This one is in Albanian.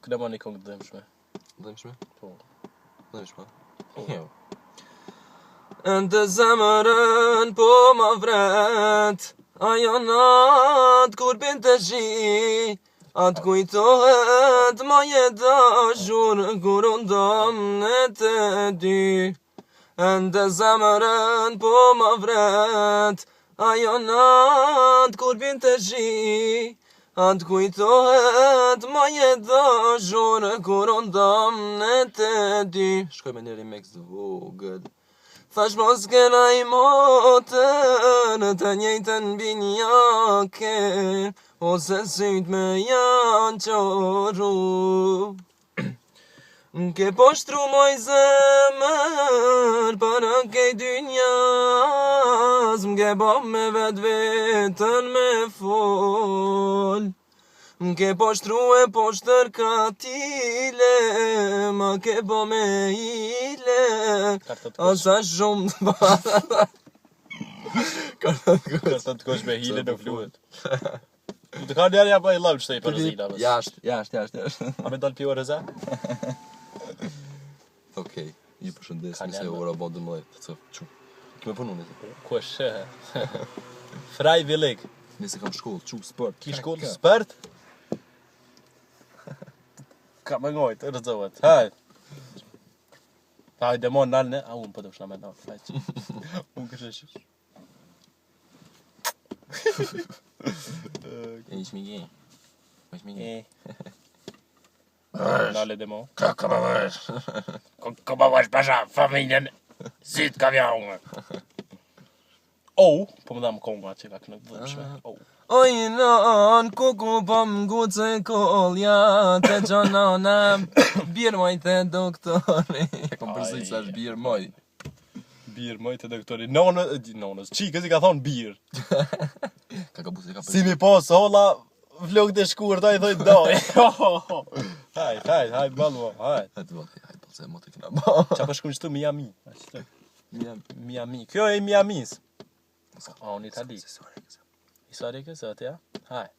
Këna ma një këngë dëmshme. Dëmshme? Po. Dëmshme? Po. Jo. Ndë zemërën po ma vret, ajo natë kur bin të shi, atë kujtohet ma je dashur, kur undam në të dy. Ndë zemërën po ma vret, ajo natë kur bin të shi, atë kujtohet ma je dashur, kur undam në të dy. Shkoj me një remix të vogël. Thash mos kena I motën, të njëjtën binjake, ose syt me janë qoru. Ke poshtru moj zemër, para kej dynjas, mke bo me vetën me fol. Ke poshtru e poshtër katile, ma ke bo me hile, asa shumë të bata. Karta të kosh me hile në fluet. Të ka njerë ja pa I lavë qëtej për rëzina. Jashtë. A me dalë pjo rëza? Okej, ju përshëndesim se ora bo 12. Kime punu nëse? Ku është? Fraj Villig. Nëse kam shkollë, sport. Ki shkollë sport? Ka më ngojt, rëzohet. Haj. Haj, demon nalë ne. A, unë për të shna me nalë. Haj. Unë kështë është. E ishmi gje. Nalë demon. Ka më vesh. Ka më vesh pasha, familjen. Sytë ka vja unë. Po më dhamë konga që ka kënë dhëmshme. Oj nan, kuku po m'guce kolja, te gjonona, birë moj te doktori. Kom përsi që është birë moj. Birë moj te doktori. Nonës, qikës I ka thonë birë. Si mi posë, hola, vlog të shkur, ta I thoi doj. Hajt, balmo, hajt. Hajt, se mo të kina bo. Qa për shkun qëtu Miami? Miami. Kjo e Miamis. A, unë Itali. Isari kësë, ja? Haj.